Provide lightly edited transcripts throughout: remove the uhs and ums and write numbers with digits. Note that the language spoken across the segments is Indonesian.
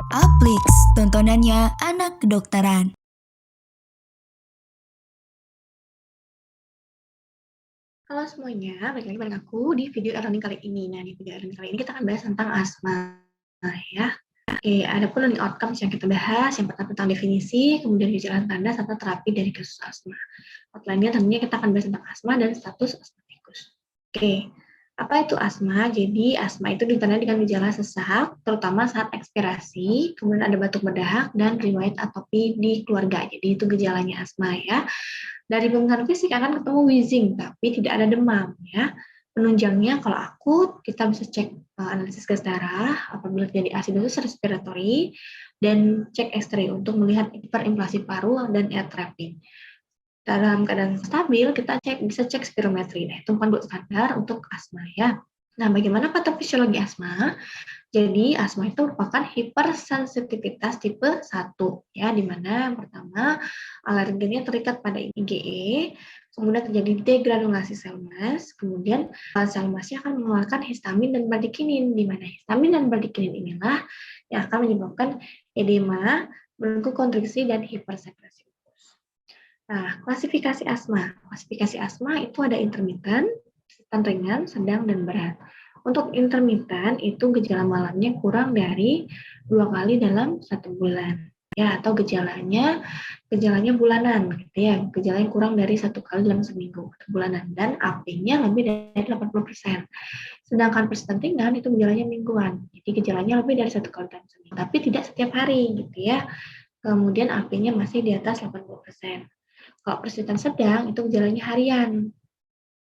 Aplix, tontonannya anak kedokteran. Halo semuanya, balik lagi bareng aku di video e-learning kali ini. Nah, di video e-learning kali ini kita akan bahas tentang asma, ya. Oke, ada pun learning outcomes yang kita bahas. Yang pertama tentang definisi, kemudian gejala tanda serta terapi dari kasus asma. Outline-nya tentunya kita akan bahas tentang asma dan status asmatikus. Oke, apa itu asma? Jadi, asma itu ditandai dengan gejala sesak, terutama saat ekspirasi, kemudian ada batuk berdahak, dan riwayat atopi di keluarga. Jadi, itu gejalanya asma, ya. Dari pemeriksaan fisik akan ketemu wheezing, tapi tidak ada demam, ya. Penunjangnya kalau akut, kita bisa cek analisis gas darah, apabila terjadi asidosis respiratory, dan cek X-ray untuk melihat hiperinflasi paru dan air trapping. Dalam keadaan stabil, kita bisa cek spirometri. Nah, itu bukan buat standar untuk asma, ya. Nah, bagaimana patofisiologi asma? Jadi, asma itu merupakan hipersensitivitas tipe 1, ya, di mana yang pertama alergennya terikat pada IgE, kemudian terjadi degranulasi sel mas, kemudian sel masnya akan mengeluarkan histamin dan bradikinin, di mana histamin dan bradikinin inilah yang akan menyebabkan edema, bronkokonstriksi, dan hipersekresi. Nah, klasifikasi asma. Klasifikasi asma itu ada intermittent, ringan, sedang, dan berat. Untuk intermittent itu gejala malamnya kurang dari 2 kali dalam 1 bulan. Ya, atau gejalanya bulanan, gitu ya. Gejalanya kurang dari 1 kali dalam seminggu, bulanan. Dan AP-nya lebih dari 80%. Sedangkan persisten ringan itu gejalanya mingguan. Jadi gejalanya lebih dari 1 kali dalam seminggu. Tapi tidak setiap hari, gitu ya. Kemudian AP-nya masih di atas 80%. Kalau persisten sedang itu gejalanya harian,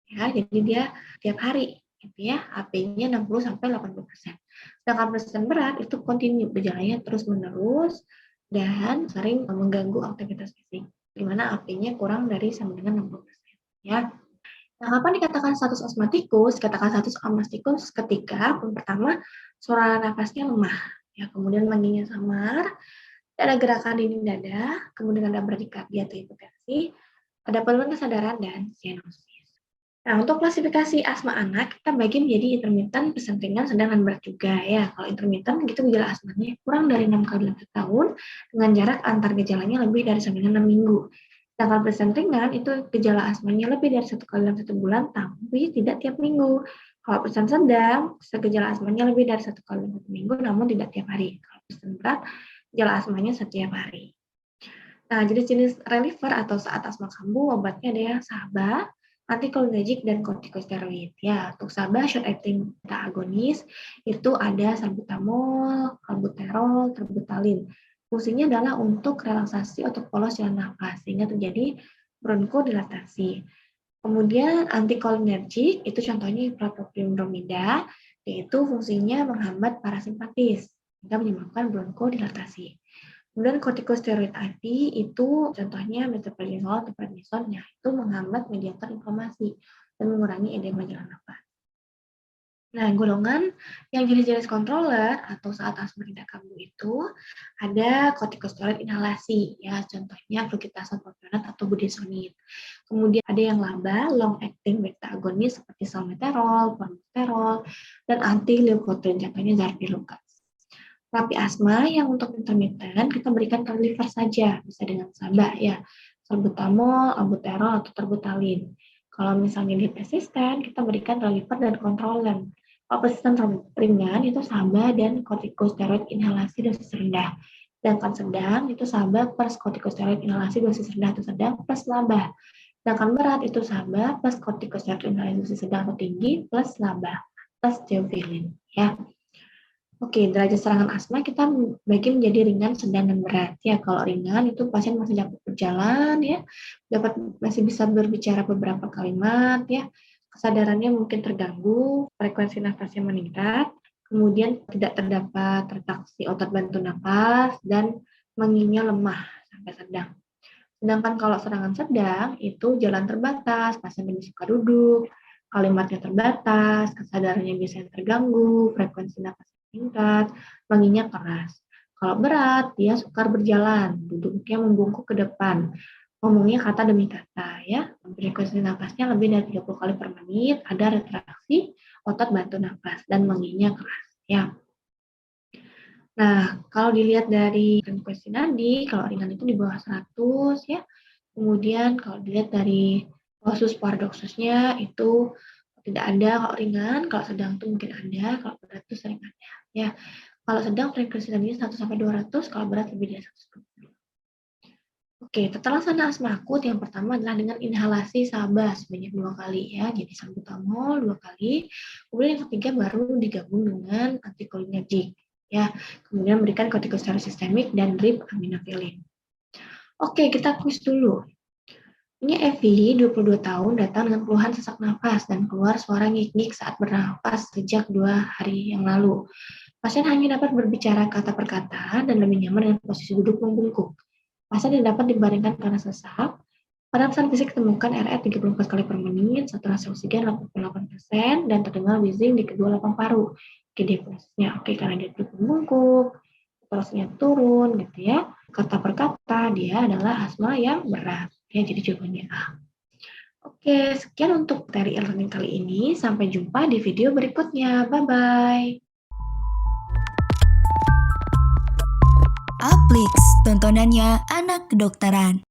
ya, jadi dia tiap hari, gitu ya, AP-nya 60-80%. Sedangkan persisten berat itu kontinu, gejalanya terus-menerus dan sering mengganggu aktivitas fisik, di mana AP-nya kurang dari sama dengan 60%, ya. Nah, kapan dikatakan status asmatikus? Katakan status asmatikus ketika pertama suara nafasnya lemah, ya, kemudian manggilnya samar, ada gerakan dinding dada, kemudian ada bradikardia atau hipotensi, ada penurunan kesadaran dan cyanosis. Nah, untuk klasifikasi asma anak, kita bagi menjadi intermittent, persisten ringan, sedang, dan berat juga, ya. Kalau intermittent, gitu gejala asmanya kurang dari 6 kali dalam setahun, dengan jarak antar gejalanya lebih dari 6 minggu. Sedangkan persisten ringan, itu gejala asmanya lebih dari 1 kali dalam 1 bulan, tapi tidak tiap minggu. Kalau persisten sedang, gejala asmanya lebih dari 1 kali dalam 1 minggu, namun tidak tiap hari. Kalau persisten berat, gejala asmanya setiap hari. Nah, jenis-jenis reliever atau saat asma kambuh, obatnya ada yang SABA, anticholinergic, dan kortikosteroid. Ya, untuk SABA, short acting beta agonis, itu ada salbutamol, albuterol, terbutalin. Fungsinya adalah untuk relaksasi atau polos jalan nafas, sehingga terjadi bronkodilatasi. Kemudian anticholinergic, itu contohnya iprapropion bromida, yaitu fungsinya menghambat parasimpatis, sehingga menyebabkan bronkodilatasi. Kemudian kortikosteroid IV itu contohnya metoprolol atau prednison, itu menghambat mediator inflamasi dan mengurangi edema jalan nafas. Nah, golongan yang jenis-jenis controller atau saat asma tidak kambuh itu ada kortikosteroid inhalasi, ya, contohnya fluticasone propionate atau budesonide. Kemudian ada yang LABA, long acting beta agonis seperti salmeterol, formoterol, dan anti leukotriene, contohnya zarpiluka. Terapi asma yang untuk intermittent kita berikan reliever saja, bisa dengan SABA, ya, salbutamol, albuterol, atau terbutalin. Kalau misalnya dia persisten, kita berikan reliever dan kontrolen. Kalau persisten ringan itu SABA dan kortikosteroid inhalasi dosis rendah. Sedangkan sedang itu SABA plus kortikosteroid inhalasi dosis rendah atau sedang plus LABA. Sedangkan berat itu SABA plus kortikosteroid inhalasi dosis sedang atau tinggi plus LABA plus theophylline, ya. Oke, derajat serangan asma kita bagi menjadi ringan, sedang, dan berat. Ya, kalau ringan itu pasien masih dapat berjalan, ya, masih bisa berbicara beberapa kalimat, ya, kesadarannya mungkin terganggu, frekuensi nafasnya meningkat, kemudian tidak terdapat retraksi otot bantu nafas, dan menginya lemah sampai sedang. Sedangkan kalau serangan sedang itu jalan terbatas, pasien lebih suka duduk, kalimatnya terbatas, kesadarannya biasanya terganggu, frekuensi nafas meningkat, wanginya keras. Kalau berat, dia sukar berjalan, duduknya membungkuk ke depan, ngomongnya kata demi kata, ya. Frekuensi nafasnya lebih dari 30 kali per menit, ada retraksi otot bantu nafas, dan wanginya keras, ya. Nah, kalau dilihat dari frekuensi nadi, kalau ringan itu di bawah 100 ya. Kemudian kalau dilihat dari pausus paradoksusnya itu tidak ada kalau ringan, kalau sedang itu mungkin ada, kalau berat itu sering ada. Ya, kalau sedang frekuensi nadinya 1 sampai 200, kalau berat lebih dari 120. Oke, tata laksana asma akut yang pertama adalah dengan inhalasi SABA sebanyak 2 kali ya, jadi salbutamol 2 kali. Kemudian yang ketiga baru digabung dengan antikolinergik ya. Kemudian berikan kortikosteroid sistemik dan drip aminofilin. Oke, kita kuis dulu. Ini Evi, 22 tahun, datang dengan keluhan sesak nafas dan keluar suara ngik-ngik saat bernafas sejak 2 hari yang lalu. Pasien hanya dapat berbicara kata per kata dan lebih nyaman dengan posisi duduk membungkuk. Pasien tidak dapat dibaringkan karena sesak. Pada pesan fisik ditemukan RR 34 kali per menit, saturasi oksigen 88%, dan terdengar wheezing di kedua lapang paru. GD pulsnya oke karena dia duduk membungkuk, saturasinya turun gitu ya. Kata per kata dia adalah asma yang berat. Ya, jadi jawabannya A. Oke, sekian untuk materi e-learning kali ini. Sampai jumpa di video berikutnya. Bye-bye. Aplix, tontonannya anak kedokteran.